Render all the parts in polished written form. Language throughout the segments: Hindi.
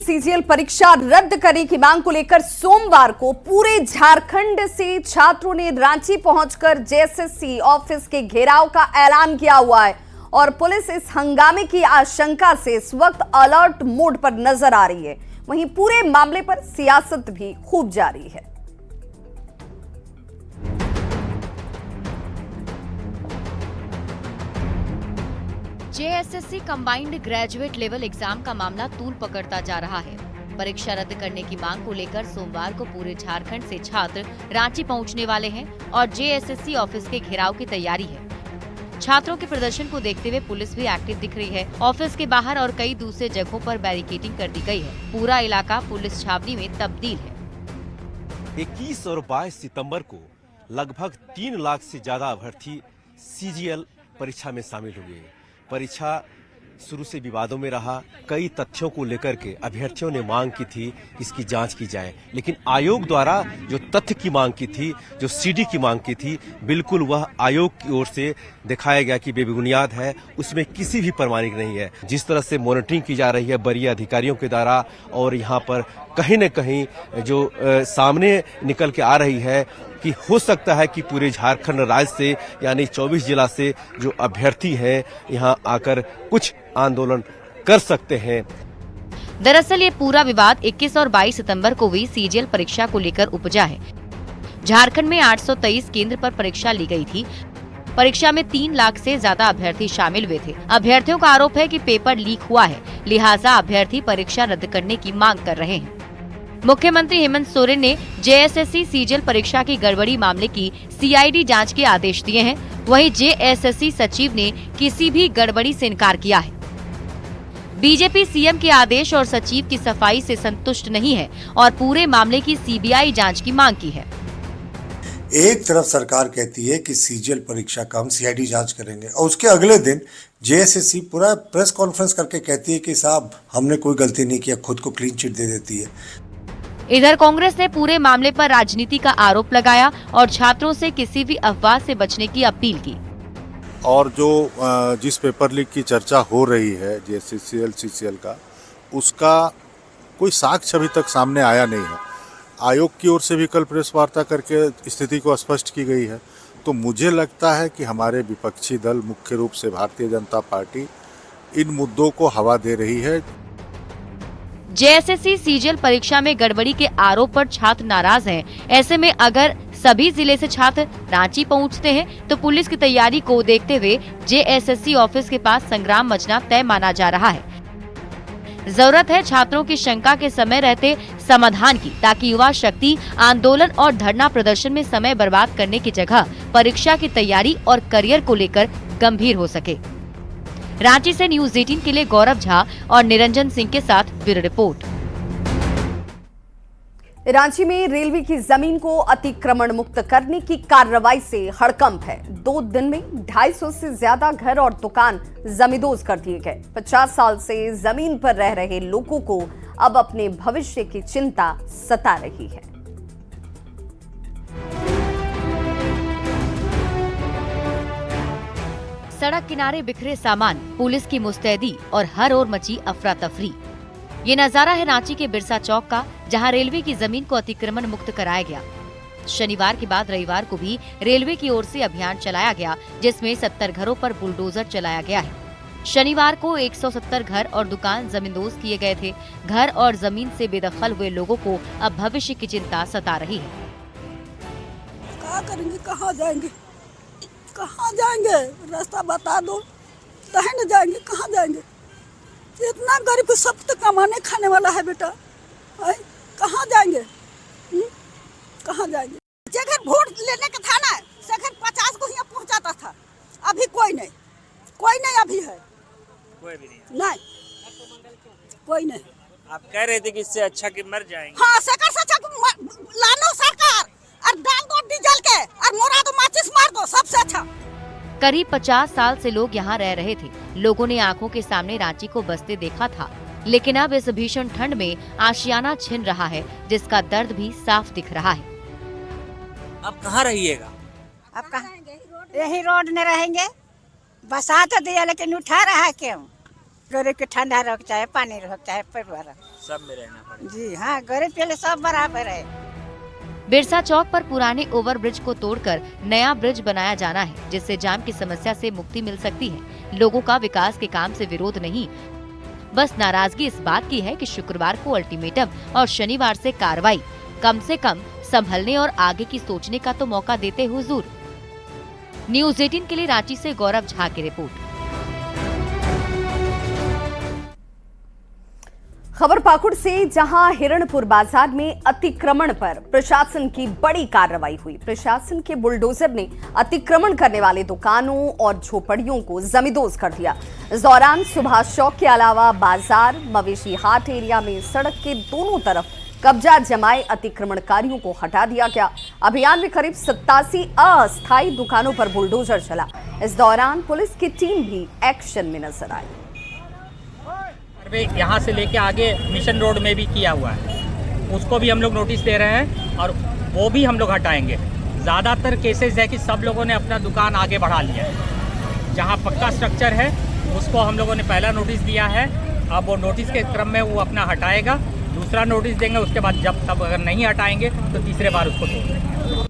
सीजीएल परीक्षा रद्द करने की मांग को लेकर सोमवार को पूरे झारखंड से छात्रों ने रांची पहुंचकर जेएसएससी ऑफिस के घेराव का ऐलान किया हुआ है और पुलिस इस हंगामे की आशंका से इस वक्त अलर्ट मोड पर नजर आ रही है। वहीं पूरे मामले पर सियासत भी खूब जारी है। JSSC combined graduate level exam का मामला तूल पकड़ता जा रहा है। परीक्षा रद्द करने की मांग को लेकर सोमवार को पूरे झारखंड से छात्र रांची पहुंचने वाले हैं और जेएसएससी ऑफिस के घेराव की तैयारी है। छात्रों के प्रदर्शन को देखते हुए पुलिस भी एक्टिव दिख रही है। ऑफिस के बाहर और कई दूसरे जगहों पर बैरिकेडिंग कर दी गई है। पूरा इलाका पुलिस छावनी में तब्दील है। 21 और 22 सितंबर को लगभग 3 लाख से ज्यादा अभ्यर्थी सीजीएल परीक्षा में शामिल हुए। परीक्षा शुरू से विवादों में रहा। कई तथ्यों को लेकर के अभ्यर्थियों ने मांग की थी इसकी जांच की जाए, लेकिन आयोग द्वारा जो तथ्य की मांग की थी, जो सीडी की मांग की थी, बिल्कुल वह आयोग की ओर से दिखाया गया कि बेबुनियाद है, उसमें किसी भी प्रमाणिक नहीं है। जिस तरह से मॉनिटरिंग की जा रही है वरीय अधिकारियों के द्वारा और यहाँ पर कहीं न कहीं जो सामने निकल के आ रही है कि हो सकता है कि पूरे झारखंड राज्य से यानी 24 जिला से जो अभ्यर्थी हैं यहाँ आकर कुछ आंदोलन कर सकते हैं। दरअसल ये पूरा विवाद 21 और 22 सितंबर को हुई सीजीएल परीक्षा को लेकर उपजा है। झारखंड में 823 केंद्र पर परीक्षा ली गई थी। परीक्षा में 3 लाख से ज्यादा अभ्यर्थी शामिल हुए थे। अभ्यर्थियों का आरोप है कि पेपर लीक हुआ है, लिहाजा अभ्यर्थी परीक्षा रद्द करने की मांग कर रहे हैं। मुख्यमंत्री हेमंत सोरेन ने जेएसएससी सीजीएल परीक्षा की गड़बड़ी मामले की सीआईडी जांच के आदेश दिए हैं। वहीं जेएसएससी सचिव ने किसी भी गड़बड़ी से इनकार किया है। बीजेपी सीएम के आदेश और सचिव की सफाई से संतुष्ट नहीं है और पूरे मामले की सीबीआई जांच की मांग की है। एक तरफ सरकार कहती है कि सीजीएल परीक्षा का हम सीआईडी जांच करेंगे और उसके अगले दिन जेएसएससी पूरा प्रेस कॉन्फ्रेंस करके कहती है कि साहब हमने कोई गलती नहीं किया, खुद को क्लीन चिट दे देती है। इधर कांग्रेस ने पूरे मामले पर राजनीति का आरोप लगाया और छात्रों से किसी भी अफवाह से बचने की अपील की। और जो जिस पेपर लीक की चर्चा हो रही है जेएसएससी सीजीएल का, उसका कोई साक्ष्य अभी तक सामने आया नहीं है। आयोग की ओर से भी कल प्रेस वार्ता करके स्थिति को स्पष्ट की गई है। तो मुझे लगता है कि हमारे विपक्षी दल मुख्य रूप से भारतीय जनता पार्टी इन मुद्दों को हवा दे रही है। जेएसएससी सीजीएल परीक्षा में गड़बड़ी के आरोप पर छात्र नाराज हैं। ऐसे में अगर सभी जिले से छात्र रांची पहुंचते हैं तो पुलिस की तैयारी को देखते हुए जेएसएससी ऑफिस के पास संग्राम मचना तय माना जा रहा है। जरूरत है छात्रों की शंका के समय रहते समाधान की, ताकि युवा शक्ति आंदोलन और धरना प्रदर्शन में समय बर्बाद करने की जगह परीक्षा की तैयारी और करियर को लेकर गंभीर हो सके। रांची से न्यूज़ 18 के लिए गौरव झा और निरंजन सिंह के साथ ब्यूरो रिपोर्ट। रांची में रेलवे की जमीन को अतिक्रमण मुक्त करने की कार्रवाई से हड़कंप है। 2 दिन में 250 से ज्यादा घर और दुकान जमींदोज कर दिए गए। 50 साल से जमीन पर रह रहे लोगों को अब अपने भविष्य की चिंता सता रही है। सड़क किनारे बिखरे सामान, पुलिस की मुस्तैदी और हर ओर मची अफरा तफरी। ये नजारा है रांची के बिरसा चौक का, जहां रेलवे की जमीन को अतिक्रमण मुक्त कराया गया। शनिवार के बाद रविवार को भी रेलवे की ओर से अभियान चलाया गया, जिसमें 70 घरों पर बुलडोजर चलाया गया है। शनिवार को 170 घर और दुकान जमींदोज किए गए थे। घर और जमीन से बेदखल हुए लोगों को अब भविष्य की चिंता सता रही है। क्या करेंगे, कहाँ जाएंगे, कहाँ जाएंगे, रास्ता बता दो, कहीं न जाएंगे, कहाँ जाएंगे। इतना गरीब सब तो कमाने खाने वाला है बेटा, कहाँ जाएंगे, कहाँ जाएंगे। जगह वोट लेने का था ना, शहर 50 को यहाँ पहुँचाता था, अभी कोई नहीं अभी है, कोई भी नहीं, कोई नहीं। आप कह रहे थे कि इससे अच्छा कि मर जाएंगे। हाँ, सरकार से अच्छा लानो सरकार और डाल दो डीजल के और मोरा दो माचिस मार दो, सबसे अच्छा। करीब 50 साल से लोग यहाँ रह रहे थे। लोगों ने आंखों के सामने रांची को बसते देखा था, लेकिन अब इस भीषण ठंड में आशियाना छिन रहा है, जिसका दर्द भी साफ दिख रहा है। अब कहाँ रहिएगा? अब कहाँ? यही रोड में रहेंगे। बसा तो दिया, लेकिन उठा रहा है क्यों? गरीब के ठंडा रोक चाहे पानी रोक चाहे परिवार। सब में रहना पड़ेगा। जी हाँ, गरीब के लिए सब बराबर है। बिरसा चौक पर पुराने ओवरब्रिज को तोड़कर नया ब्रिज बनाया जाना है, जिससे जाम की समस्या से मुक्ति मिल सकती है। लोगों का विकास के काम से विरोध नहीं, बस नाराजगी इस बात की है कि शुक्रवार को अल्टीमेटम और शनिवार से कार्रवाई कम से कम संभलने और आगे की सोचने का तो मौका देते हुजूर। न्यूज़ 18 के लिए रांची से गौरव झा की रिपोर्ट। खबर पाकुड़ से, जहां हिरणपुर बाजार में अतिक्रमण पर प्रशासन की बड़ी कार्रवाई हुई। प्रशासन के बुलडोजर ने अतिक्रमण करने वाले दुकानों और झोपड़ियों को जमींदोज कर दिया। इस दौरान सुभाष चौक के अलावा बाजार, मवेशी हाट एरिया में सड़क के दोनों तरफ कब्जा जमाए अतिक्रमणकारियों को हटा दिया गया। अभियान में करीब 87 अस्थायी दुकानों पर बुलडोजर चला। इस दौरान पुलिस की टीम भी एक्शन में नजर आई। यहाँ से लेके आगे मिशन रोड में भी किया हुआ है, उसको भी हम लोग नोटिस दे रहे हैं और वो भी हम लोग हटाएंगे। ज़्यादातर केसेस है कि सब लोगों ने अपना दुकान आगे बढ़ा लिया है। जहाँ पक्का स्ट्रक्चर है उसको हम लोगों ने पहला नोटिस दिया है, अब वो नोटिस के क्रम में वो अपना हटाएगा, दूसरा नोटिस देंगे, उसके बाद जब तब अगर नहीं हटाएंगे तो तीसरे बार उसको तोड़ देंगे।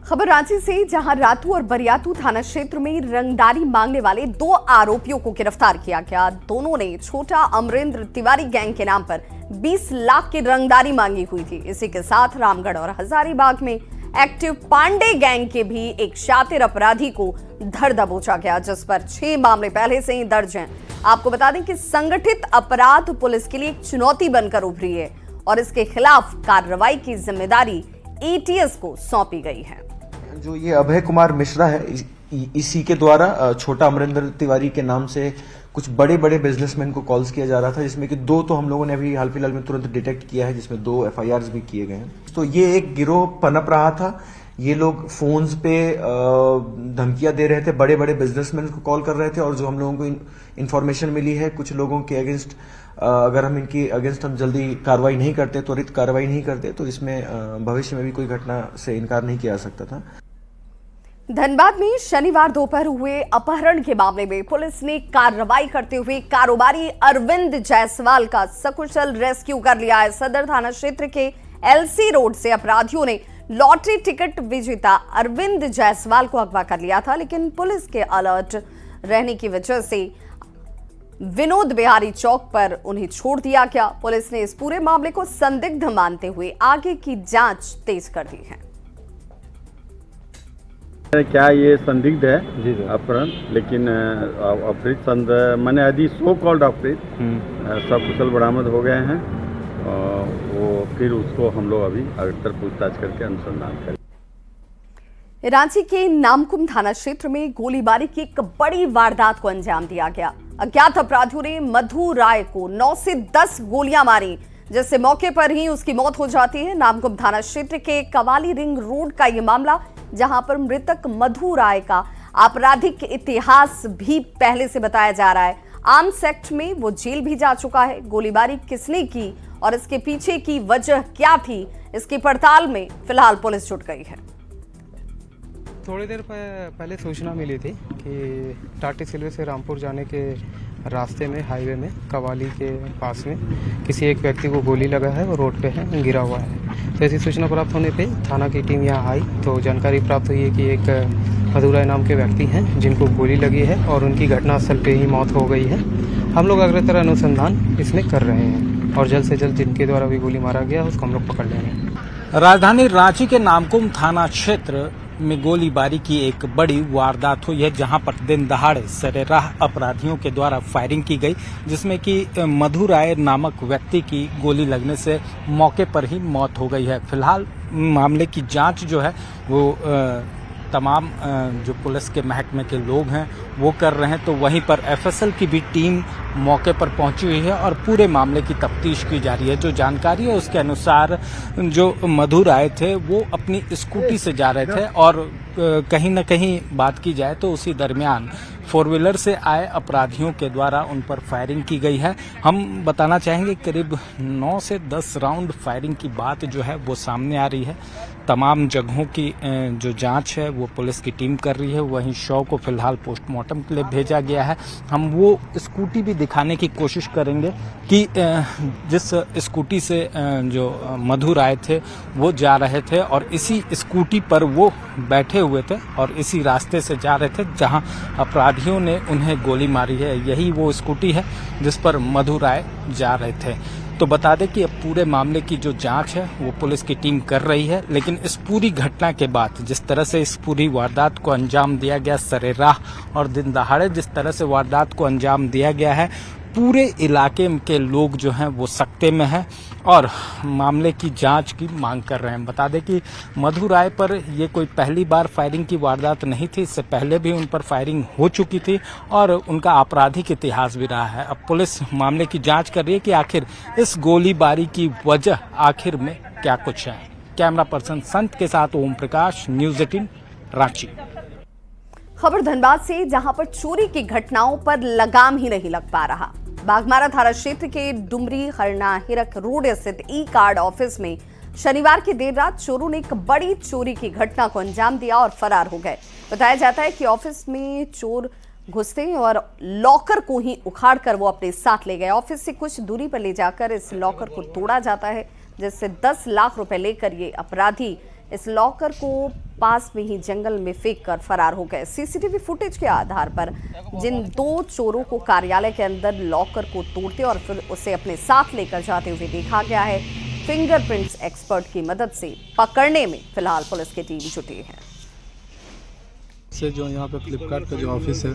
खबर रांची से, जहां रातू और बरियातू थाना क्षेत्र में रंगदारी मांगने वाले 2 आरोपियों को गिरफ्तार किया गया। दोनों ने छोटा अमरेंद्र तिवारी गैंग के नाम पर 20 लाख की रंगदारी मांगी हुई थी। इसी के साथ रामगढ़ और हजारीबाग में एक्टिव पांडे गैंग के भी एक शातिर अपराधी को धर दबोचा गया, जिस पर 6 मामले पहले से ही दर्ज हैं। आपको बता दें कि संगठित अपराध पुलिस के लिए एक चुनौती बनकर उभरी है और इसके खिलाफ कार्रवाई की जिम्मेदारी एटीएस को सौंपी गई है। जो ये अभय कुमार मिश्रा है, इसी के द्वारा छोटा अमरेंद्र तिवारी के नाम से कुछ बड़े बड़े बिजनेसमैन को कॉल्स किया जा रहा था, जिसमें कि 2 तो हम लोगों ने अभी हाल फिलहाल में तुरंत डिटेक्ट किया है, जिसमें 2 FIRs भी किए गए हैं। तो ये एक गिरोह पनप रहा था। ये लोग फोन्स पे धमकियां दे रहे थे, बड़े बड़े बिजनेसमैन को कॉल कर रहे थे, और जो हम लोगों को इन्फॉर्मेशन मिली है कुछ लोगों के अगेंस्ट, अगर हम इनकी अगेंस्ट हम जल्दी कार्रवाई नहीं करते, त्वरित कार्रवाई नहीं करते, तो इसमें भविष्य में भी कोई घटना से इनकार नहीं किया जा सकता था। धनबाद में शनिवार दोपहर हुए अपहरण के मामले में पुलिस ने कार्रवाई करते हुए कारोबारी अरविंद जायसवाल का सकुशल रेस्क्यू कर लिया है। सदर थाना क्षेत्र के LC रोड से अपराधियों ने लॉटरी टिकट विजेता अरविंद जायसवाल को अगवा कर लिया था, लेकिन पुलिस के अलर्ट रहने की वजह से विनोद बिहारी चौक पर उन्हें छोड़ दिया गया। पुलिस ने इस पूरे मामले को संदिग्ध मानते हुए आगे की जांच तेज कर दी है। क्या ये संदिग्ध है अपहरण, लेकिन अपहृत मैंने यदि सो कॉल्ड अपहृत सब कुशल बरामद हो गए हैं, वो फिर उसको हम लोग अभी अगर पूछताछ करके अनुसंधान करें। रांची के नामकुम थाना क्षेत्र में गोलीबारी की एक बड़ी वारदात को अंजाम दिया गया। अज्ञात अपराधियों ने मधु राय को 9 से 10 गोलियां मारी, जिससे मौके पर ही उसकी मौत हो जाती है। नामकुम थाना क्षेत्र के कवाली रिंग रोड का यह मामला, जहां पर मृतक मधु राय का आपराधिक इतिहास भी पहले से बताया जा रहा है। आर्म्स एक्ट में वो जेल भी जा चुका है। गोलीबारी किसने की और इसके पीछे की वजह क्या थी, इसकी पड़ताल में फिलहाल पुलिस जुट गई है। थोड़ी देर पहले सूचना मिली थी कि टाटी सिलवे से रामपुर जाने के रास्ते में, हाईवे में, कवाली के पास में किसी एक व्यक्ति को गोली लगा है, वो रोड पे है, गिरा हुआ है। तो ऐसी सूचना प्राप्त होने पे थाना की टीम यहाँ आई, तो जानकारी प्राप्त हुई है कि एक मधु राय नाम के व्यक्ति हैं जिनको गोली लगी है और उनकी घटनास्थल पे ही मौत हो गई है। हम लोग अग्रतर अनुसंधान इसमें कर रहे हैं और जल्द से जल्द जिनके द्वारा भी गोली मारा गया उसको हम लोग पकड़ लेंगे। राजधानी रांची के नामकुम थाना क्षेत्र में गोलीबारी की एक बड़ी वारदात हुई है, जहां पर दिन दहाड़े सरेराह अपराधियों के द्वारा फायरिंग की गई, जिसमें कि मधु राय नामक व्यक्ति की गोली लगने से मौके पर ही मौत हो गई है। फिलहाल मामले की जांच जो है वो तमाम जो पुलिस के महकमे के लोग हैं वो कर रहे हैं, तो वहीं पर FSL की भी टीम मौके पर पहुंची हुई है और पूरे मामले की तफ्तीश की जा रही है। जो जानकारी है उसके अनुसार जो मधु राय थे वो अपनी स्कूटी से जा रहे थे और कहीं न कहीं बात की जाए तो उसी दरमियान 4 व्हीलर से आए अपराधियों के द्वारा उन पर फायरिंग की गई है। हम बताना चाहेंगे करीब 9 से 10 राउंड फायरिंग की बात जो है वो सामने आ रही है। तमाम जगहों की जो जांच है वो पुलिस की टीम कर रही है। वहीं शव को फिलहाल पोस्टमार्टम के लिए भेजा गया है। हम वो स्कूटी भी दिखाने की कोशिश करेंगे कि जिस स्कूटी से जो मधु राय थे वो जा रहे थे और इसी स्कूटी पर वो बैठे हुए थे और इसी रास्ते से जा रहे थे जहां अपराधियों ने उन्हें गोली मारी है। यही वो स्कूटी है जिस पर मधु राय जा रहे थे। तो बता दें कि अब पूरे मामले की जो जांच है वो पुलिस की टीम कर रही है। लेकिन इस पूरी घटना के बाद जिस तरह से इस पूरी वारदात को अंजाम दिया गया, सरेराह और दिन दहाड़े जिस तरह से वारदात को अंजाम दिया गया है, पूरे इलाके के लोग जो हैं वो सख्ते में हैं और मामले की जांच की मांग कर रहे हैं। बता दें कि मधु राय पर ये कोई पहली बार फायरिंग की वारदात नहीं थी। इससे पहले भी उन पर फायरिंग हो चुकी थी और उनका आपराधिक इतिहास भी रहा है। अब पुलिस मामले की जांच कर रही है कि आखिर इस गोलीबारी की वजह आखिर में क्या कुछ है। कैमरा पर्सन संत के साथ ओम प्रकाश, न्यूज़ 18 रांची। खबर धनबाद से, जहां पर चोरी की घटनाओं पर लगाम ही नहीं लग पा रहा। बाघमारा थाना क्षेत्र के डुमरी हरना हिरक रोड स्थित ई कार्ड ऑफिस में शनिवार की देर रात चोरों ने एक बड़ी चोरी की घटना को अंजाम दिया और फरार हो गए। बताया जाता है कि ऑफिस में चोर घुसते और लॉकर को ही उखाड़ कर वो अपने साथ ले गए। ऑफिस से कुछ दूरी पर ले जाकर इस लॉकर को तोड़ा जाता है, जिससे 10 लाख रुपए लेकर ये अपराधी इस लॉकर को पास में ही जंगल में फेंक कर फरार हो गए। सीसीटीवी फुटेज के आधार पर जिन 2 चोरों को कार्यालय के अंदर लॉकर को तोड़ते और फिर उसे अपने साथ लेकर जाते हुए देखा गया है। फिंगरप्रिंट्स एक्सपर्ट की मदद से पकड़ने में फिलहाल पुलिस की टीम जुटी है। से जो यहाँ पे फ्लिपकार्ट का जो ऑफिस है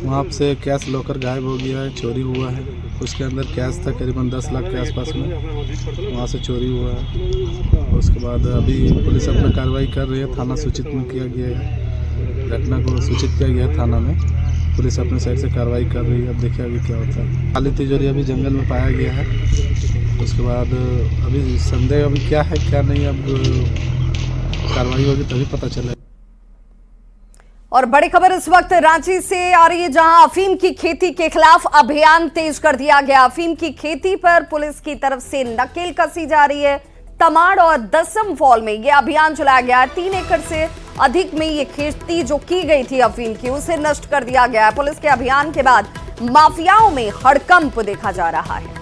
वहाँ से कैश लॉकर गायब हो गया है, चोरी हुआ है। उसके अंदर कैश था करीबन 10 लाख के आसपास में, वहाँ से चोरी हुआ है। उसके बाद अभी पुलिस अपना कार्रवाई कर रही है। थाना सूचित में किया गया है, घटना को सूचित किया गया है थाना में। पुलिस अपने साइड से कार्रवाई कर रही है। अब देखिए अभी क्या होता है। खाली तिजोरी अभी जंगल में पाया गया है। उसके बाद अभी संदेह अभी क्या है क्या नहीं, अब कार्रवाई होगी तभी पता चलेगा। और बड़ी खबर इस वक्त रांची से आ रही है, जहां अफीम की खेती के खिलाफ अभियान तेज कर दिया गया। अफीम की खेती पर पुलिस की तरफ से नकेल कसी जा रही है। तमाड़ और दसम फॉल में यह अभियान चलाया गया। 3 एकड़ से अधिक में ये खेती जो की गई थी अफीम की, उसे नष्ट कर दिया गया है। पुलिस के अभियान के बाद माफियाओं में हड़कंप देखा जा रहा है।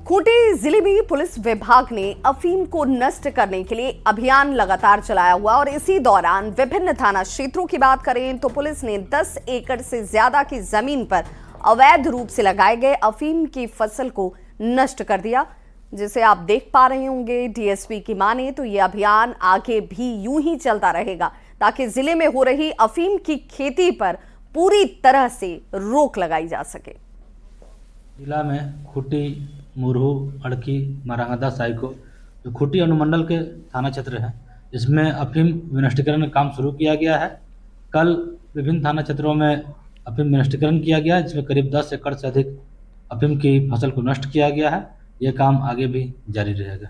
खूंटी जिले में पुलिस विभाग ने अफीम को नष्ट करने के लिए अभियान लगातार चलाया हुआ और इसी दौरान विभिन्न थाना क्षेत्रों की बात करें तो पुलिस ने 10 एकड़ से ज्यादा की जमीन पर अवैध रूप से लगाए गए अफीम की फसल को नष्ट कर दिया, जिसे आप देख पा रहे होंगे। डीएसपी की माने तो ये अभियान आगे भी यूं ही चलता रहेगा ताकि जिले में हो रही अफीम की खेती पर पूरी तरह से रोक लगाई जा सके। जिला में खूंटी, मुरहू, अड़की, मारंगदा, साइको जो खूंटी अनुमंडल के थाना क्षेत्र है, इसमें अफीम विनष्टीकरण का काम शुरू किया गया है। कल विभिन्न थाना क्षेत्रों में अफीम विनष्टीकरण किया गया, जिसमें करीब 10 एकड़ से अधिक अफीम की फसल को नष्ट किया गया है। यह काम आगे भी जारी रहेगा।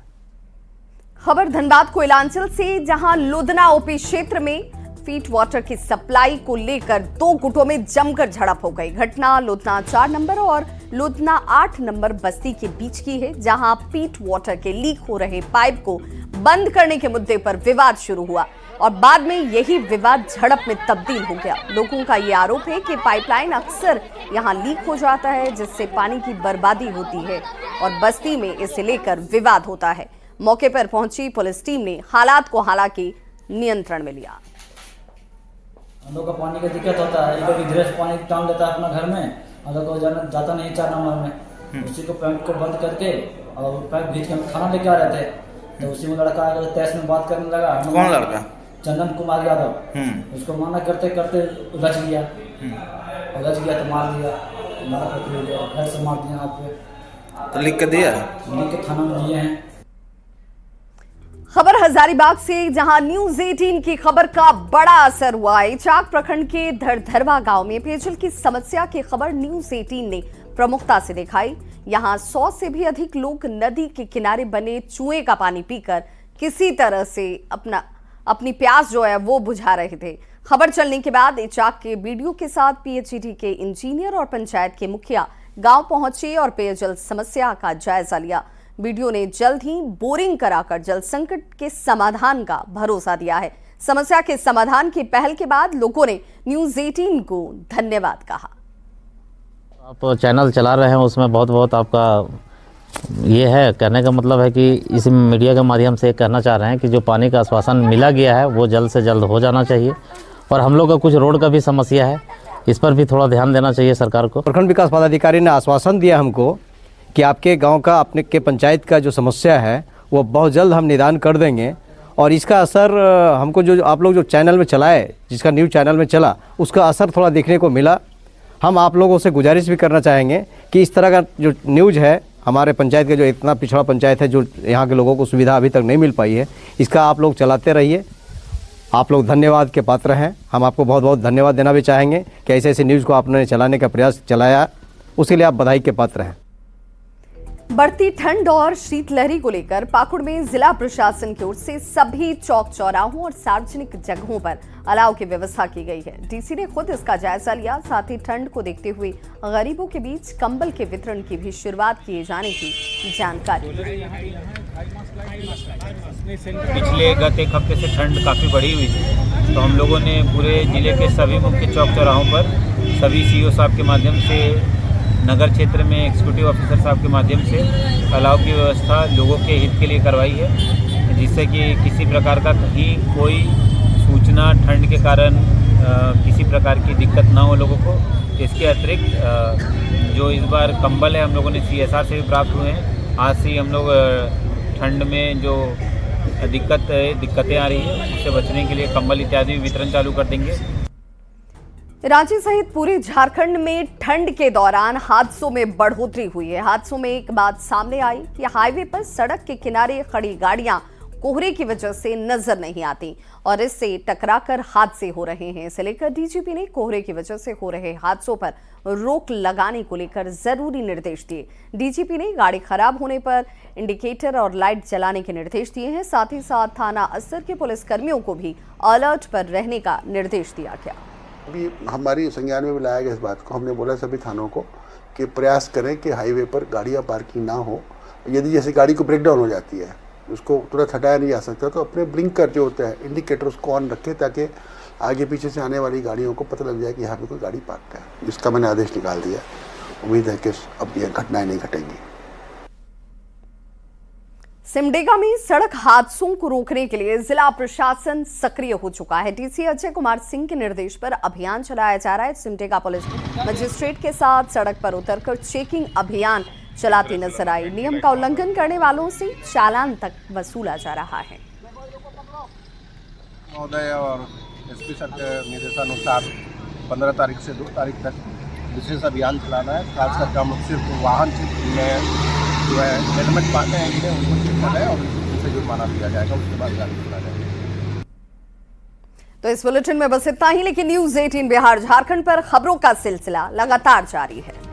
खबर धनबाद कोयलांचल से, जहां लुधना ओपी क्षेत्र में फीड वाटर की सप्लाई को लेकर 2 गुटों में जमकर झड़प हो गई। घटना लुधना 4 नंबर और लुधना 8 नंबर बस्ती के बीच की है, जहां फीड वाटर के लीक हो रहे पाइप को बंद करने के मुद्दे पर विवाद शुरू हुआ और बाद में यही विवाद झड़प में तब्दील हो गया। लोगों का ये आरोप है कि पाइपलाइन अक्सर यहां लीक हो जाता है, जिससे पानी की बर्बादी होती है और बस्ती में इसे लेकर विवाद होता है। मौके पर पहुंची पुलिस टीम ने हालात को हालांकि नियंत्रण में लिया। हम लोग का पानी का दिक्कत होता है, कभी धीरे से पानी टान लेता है अपना घर में, और तो जाता नहीं 4 नंबर में। उसी को पाइप को बंद करके और पाइप बीच में खाना लेके आ रहे थे, तो उसी में लड़का तेज में बात करने लगा। कौन लड़का? चंदन कुमार यादव। उसको माना करते करते उलझ गया तो मार दिया, घर से मार दिया। आप तो लिख के दिया? लिख के थाना में दिए हैं। खबर हजारीबाग से, जहां न्यूज़ 18 की खबर का बड़ा असर हुआ है। इचाक प्रखंड के धरधरवा गांव में पेयजल की समस्या की खबर न्यूज़ 18 ने प्रमुखता से दिखाई। यहां 100 से भी अधिक लोग नदी के किनारे बने चुए का पानी पीकर किसी तरह से अपना अपनी प्यास जो है वो बुझा रहे थे। खबर चलने के बाद इचाक के बीडीओ के साथ पीएचईडी के इंजीनियर और पंचायत के मुखिया गांव पहुंचे और पेयजल समस्या का जायजा लिया। बीडीओ ने जल्द ही बोरिंग कराकर जल संकट के समाधान का भरोसा दिया है। समस्या के समाधान की पहल के बाद लोगों ने न्यूज़ 18 को धन्यवाद कहा। आप चैनल चला रहे हैं, उसमें बहुत बहुत आपका ये है, कहने का मतलब है कि इस मीडिया के माध्यम से कहना चाह रहे हैं कि जो पानी का आश्वासन मिला गया है वो जल्द से जल्द हो जाना चाहिए। और हम लोग का कुछ रोड का भी समस्या है, इस पर भी थोड़ा ध्यान देना चाहिए सरकार को। प्रखंड विकास पदाधिकारी ने आश्वासन दिया हमको कि आपके गांव का, अपने के पंचायत का जो समस्या है वो बहुत जल्द हम निदान कर देंगे। और इसका असर हमको जो आप लोग जो चैनल में चलाए, जिसका न्यूज़ चैनल में चला, उसका असर थोड़ा देखने को मिला। हम आप लोगों से गुजारिश भी करना चाहेंगे कि इस तरह का जो न्यूज़ है, हमारे पंचायत का जो इतना पिछड़ा पंचायत है, जो यहाँ के लोगों को सुविधा अभी तक नहीं मिल पाई है, इसका आप लोग चलाते रहिए। आप लोग धन्यवाद के पात्र हैं। हम आपको बहुत बहुत धन्यवाद देना भी चाहेंगे कि ऐसे ऐसे न्यूज़ को आपने चलाने का प्रयास चलाया, उसके लिए आप बधाई के पात्र हैं। बढ़ती ठंड और शीतलहरी को लेकर पाकुड़ में जिला प्रशासन की ओर से सभी चौक चौराहों और सार्वजनिक जगहों पर अलाव की व्यवस्था की गई है। डीसी ने खुद इसका जायजा लिया। साथ ही ठंड को देखते हुए गरीबों के बीच कंबल के वितरण की भी शुरुआत किए जाने की जानकारी। पिछले गत एक हफ्ते से ठंड काफ़ी बढ़ी हुई थी, तो हम लोगों ने पूरे जिले के सभी मुख्य चौक चौराहों पर सभी सीईओ साहब के माध्यम से, नगर क्षेत्र में एग्जीक्यूटिव ऑफिसर साहब के माध्यम से अलाव की व्यवस्था लोगों के हित के लिए करवाई है, जिससे कि किसी प्रकार का कहीं कोई सूचना ठंड के कारण किसी प्रकार की दिक्कत ना हो लोगों को। इसके अतिरिक्त जो इस बार कंबल है हम लोगों ने CSR से भी प्राप्त हुए हैं। आज से हम लोग ठंड में जो दिक्कतें आ रही है उससे बचने के लिए कंबल इत्यादि वितरण चालू कर देंगे। रांची सहित पूरे झारखंड में ठंड के दौरान हादसों में बढ़ोतरी हुई है। हादसों में एक बात सामने आई कि हाईवे पर सड़क के किनारे खड़ी गाड़ियां कोहरे की वजह से नजर नहीं आती और इससे टकराकर हादसे हो रहे हैं। इसे लेकर डीजीपी ने कोहरे की वजह से हो रहे हादसों पर रोक लगाने को लेकर जरूरी निर्देश दिए। डीजीपी ने गाड़ी खराब होने पर इंडिकेटर और लाइट जलाने के निर्देश दिए हैं। साथ ही साथ थाना अस्सर के पुलिसकर्मियों को भी अलर्ट पर रहने का निर्देश दिया गया। अभी हमारी संज्ञान में भी लाया गया इस बात को। हमने बोला सभी थानों को कि प्रयास करें कि हाईवे पर गाड़ियां पार्किंग ना हो। यदि जैसे गाड़ी को ब्रेकडाउन हो जाती है, उसको तुरंत हटाया नहीं जा सकता, तो अपने ब्लिंकर जो होते हैं, इंडिकेटर, उसको ऑन रखें ताकि आगे पीछे से आने वाली गाड़ियों को पता लग जाए कि यहाँ पे कोई गाड़ी पार्क है। इसका मैंने आदेश निकाल दिया। उम्मीद है कि अब ये घटनाएं नहीं घटेंगी। सिमडेगा में सड़क हादसों को रोकने के लिए जिला प्रशासन सक्रिय हो चुका है। डीसी अजय कुमार सिंह के निर्देश पर अभियान चलाया जा रहा है। सिमडेगा पुलिस मजिस्ट्रेट के साथ सड़क पर उतरकर चेकिंग अभियान चलाती नजर आई। नियम का उल्लंघन करने वालों से चालान तक वसूला जा रहा है। महोदय और एसपी सर के निर्देशानुसार 15 तारीख से 2 तारीख तक विशेष अभियान चलाना है। खासकर हम सिर्फ वाहन में जो है हेलमेट पाते हैं कि नहीं उनको चेक करना है और उनसे जुर्माना दिया जाएगा। उसके बाद गाड़ी चला जाएगा। तो इस बुलेटिन में बस इतना ही, लेकिन न्यूज़ 18 बिहार झारखंड पर खबरों का सिलसिला लगातार जारी है।